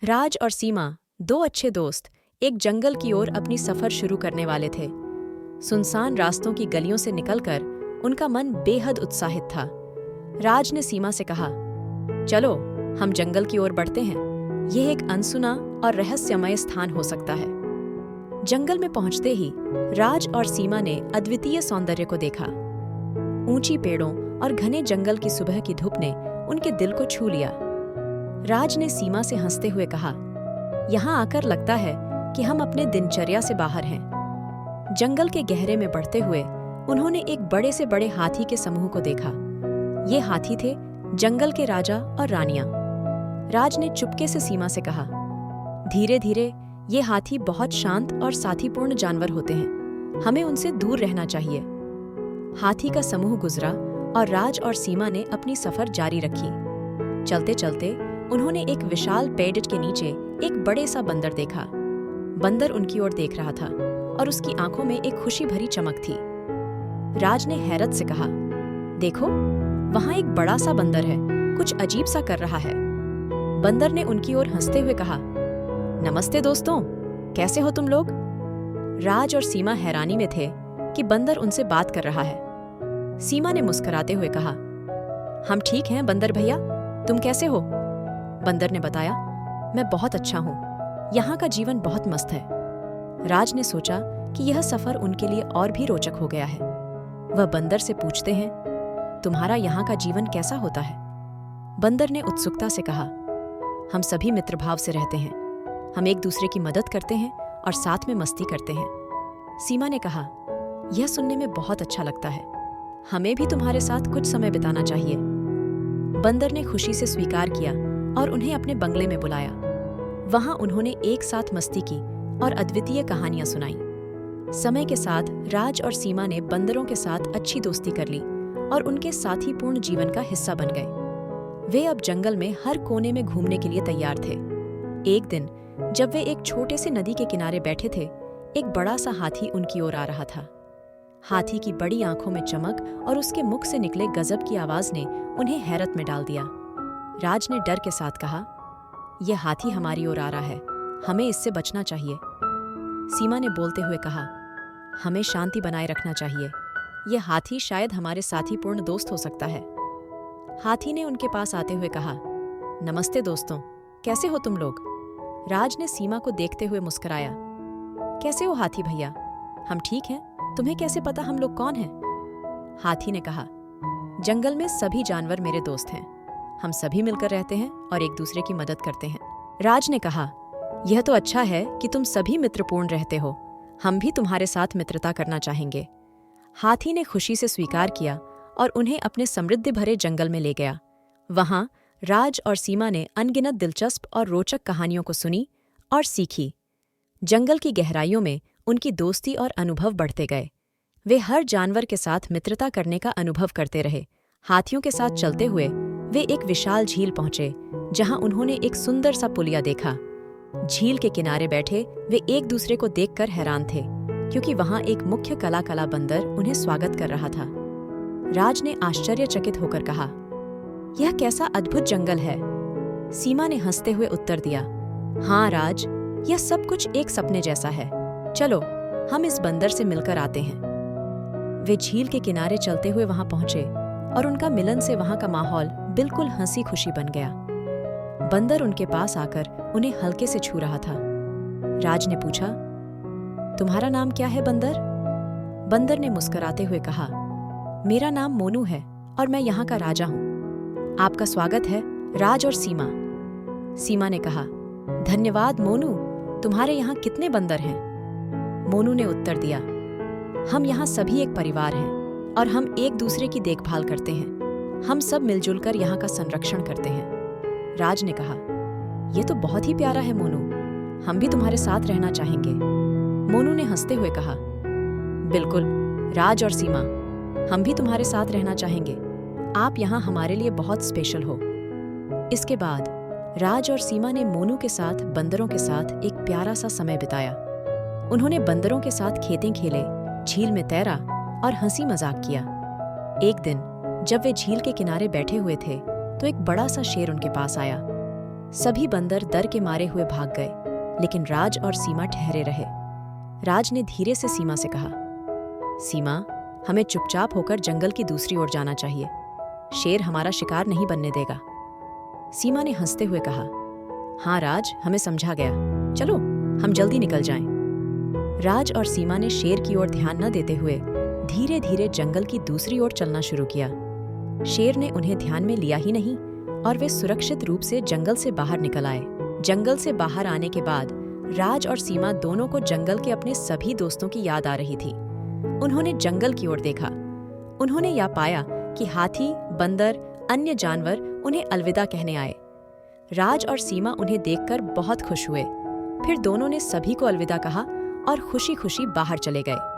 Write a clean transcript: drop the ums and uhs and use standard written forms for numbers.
राज और सीमा, दो अच्छे दोस्त, एक जंगल की ओर अपनी सफर शुरू करने वाले थे। सुनसान रास्तों की गलियों से निकलकर उनका मन बेहद उत्साहित था। राज ने सीमा से कहा, चलो हम जंगल की ओर बढ़ते हैं। यह एक अनसुना और रहस्यमय स्थान हो सकता है। जंगल में पहुंचते ही राज और सीमा ने अद्वितीय सौंदर्य को देखा। ऊंची पेड़ों और घने जंगल की सुबह की धूप ने उनके दिल को छू लिया। राज ने सीमा से हंसते हुए कहा, यहाँ आकर लगता है कि हम अपने दिनचर्या से बाहर हैं। जंगल के गहरे में बढ़ते हुए उन्होंने एक बड़े से बड़े हाथी के समूह को देखा। ये हाथी थे जंगल के राजा और रानियां। राज ने चुपके से सीमा से कहा, धीरे धीरे ये हाथी बहुत शांत और साथीपूर्ण जानवर होते हैं, हमें उनसे दूर रहना चाहिए। हाथी का समूह गुजरा और राज और सीमा ने अपनी सफर जारी रखी। चलते चलते उन्होंने एक विशाल पेड़ के नीचे एक बड़े सा बंदर देखा। बंदर उनकी ओर देख रहा था और उसकी आंखों में एक खुशी भरी चमक थी। राज ने हैरत से कहा, देखो वहां एक बड़ा सा बंदर है, कुछ अजीब सा कर रहा है। बंदर ने उनकी ओर हंसते हुए कहा, नमस्ते दोस्तों, कैसे हो तुम लोग? राज और सीमा हैरानी में थे कि बंदर उनसे बात कर रहा है। सीमा ने मुस्कुराते हुए कहा, हम ठीक हैं बंदर भैया, तुम कैसे हो? बंदर ने बताया, मैं बहुत अच्छा हूँ, यहाँ का जीवन बहुत मस्त है। राज ने सोचा कि यह सफर उनके लिए और भी रोचक हो गया है। वह बंदर से पूछते हैं, तुम्हारा यहाँ का जीवन कैसा होता है? बंदर ने उत्सुकता से कहा, हम सभी मित्रभाव से रहते हैं, हम एक दूसरे की मदद करते हैं और साथ में मस्ती करते हैं। सीमा ने कहा, यह सुनने में बहुत अच्छा लगता है, हमें भी तुम्हारे साथ कुछ समय बिताना चाहिए। बंदर ने खुशी से स्वीकार किया और उन्हें अपने बंगले में बुलाया। वहां उन्होंने एक साथ मस्ती की और अद्वितीय कहानियां सुनाई। समय के साथ राज और सीमा ने बंदरों के साथ अच्छी दोस्ती कर ली और उनके साथीपूर्ण जीवन का हिस्सा बन गए। वे अब जंगल में हर कोने में घूमने के लिए तैयार थे। एक दिन जब वे एक छोटे से नदी के किनारे बैठे थे, एक बड़ा सा हाथी उनकी ओर आ रहा था। हाथी की बड़ी आंखों में चमक और उसके मुख से निकले गजब की आवाज ने उन्हें हैरत में डाल दिया। राज ने डर के साथ कहा, यह हाथी हमारी ओर आ रहा है, हमें इससे बचना चाहिए। सीमा ने बोलते हुए कहा, हमें शांति बनाए रखना चाहिए, यह हाथी शायद हमारे साथीपूर्ण दोस्त हो सकता है। हाथी ने उनके पास आते हुए कहा, नमस्ते दोस्तों, कैसे हो तुम लोग? राज ने सीमा को देखते हुए मुस्कुराया, कैसे हो हाथी भैया? हम ठीक हैं, तुम्हें कैसे पता हम लोग कौन हैं? हाथी ने कहा, जंगल में सभी जानवर मेरे दोस्त हैं, हम सभी मिलकर रहते हैं और एक दूसरे की मदद करते हैं। राज ने कहा, यह तो अच्छा है कि तुम सभी मित्रपूर्ण रहते हो, हम भी तुम्हारे साथ मित्रता करना चाहेंगे। हाथी ने खुशी से स्वीकार किया और उन्हें अपने समृद्धि भरे जंगल में ले गया। वहां राज और सीमा ने अनगिनत दिलचस्प और रोचक कहानियों को सुनी और सीखी। जंगल की गहराइयों में उनकी दोस्ती और अनुभव बढ़ते गए। वे हर जानवर के साथ मित्रता करने का अनुभव करते रहे। हाथियों के साथ चलते हुए वे एक विशाल झील पहुंचे, जहां उन्होंने एक सुंदर सा पुलिया देखा। झील के किनारे बैठे वे एक दूसरे को देखकर हैरान थे, क्योंकि वहां एक मुख्य कला बंदर उन्हें स्वागत कर रहा था। राज ने आश्चर्यचकित होकर कहा, यह कैसा अद्भुत जंगल है? सीमा ने हंसते हुए उत्तर दिया, हाँ राज, यह सब कुछ एक सपने जैसा है, चलो हम इस बंदर से मिलकर आते हैं। वे झील के किनारे चलते हुए वहां पहुंचे और उनका मिलन से वहां का माहौल बिल्कुल हंसी खुशी बन गया। बंदर उनके पास आकर उन्हें हल्के से छू रहा था। राज ने पूछा, तुम्हारा नाम क्या है बंदर? बंदर ने मुस्कुराते हुए कहा, मेरा नाम मोनू है और मैं यहाँ का राजा हूँ। आपका स्वागत है राज और सीमा। सीमा ने कहा, धन्यवाद मोनू, तुम्हारे यहाँ कितने बंदर हैं? मोनू ने उत्तर दिया, हम यहाँ सभी एक परिवार हैं और हम एक दूसरे की देखभाल करते हैं, हम सब मिलजुल कर यहाँ का संरक्षण करते हैं। राज ने कहा, यह तो बहुत ही प्यारा है मोनू, हम भी तुम्हारे साथ रहना चाहेंगे। मोनू ने हंसते हुए कहा, बिल्कुल राज और सीमा, हम भी तुम्हारे साथ रहना चाहेंगे, आप यहाँ हमारे लिए बहुत स्पेशल हो। इसके बाद राज और सीमा ने मोनू के साथ बंदरों के साथ एक प्यारा सा समय बिताया। उन्होंने बंदरों के साथ खेतें खेले, झील में तैरा और हंसी मजाक किया। एक दिन जब वे झील के किनारे बैठे हुए थे तो एक बड़ा सा शेर उनके पास आया। सभी बंदर डर के मारे हुए भाग गए, लेकिन राज और सीमा ठहरे रहे। राज ने धीरे से सीमा से कहा, सीमा, हमें चुपचाप होकर जंगल की दूसरी ओर जाना चाहिए। शेर हमारा शिकार नहीं बनने देगा। सीमा ने हंसते हुए कहा, हाँ राज, हमें समझा गया। चलो, हम जल्दी निकल जाएं। राज और सीमा ने शेर की ओर ध्यान न देते हुए धीरे धीरे जंगल की दूसरी ओर चलना शुरू किया। शेर ने उन्हें ध्यान में लिया ही नहीं और वे सुरक्षित रूप से जंगल से बाहर निकल आए। जंगल से बाहर आने के बाद राज और सीमा दोनों को जंगल के अपने सभी दोस्तों की याद आ रही थी। उन्होंने जंगल की ओर देखा। उन्होंने यह पाया कि हाथी, बंदर, अन्य जानवर उन्हें अलविदा कहने आए। राज और सीमा उन्हें देखकर बहुत खुश हुए। फिर दोनों ने सभी को अलविदा कहा और खुशी खुशी बाहर चले गए।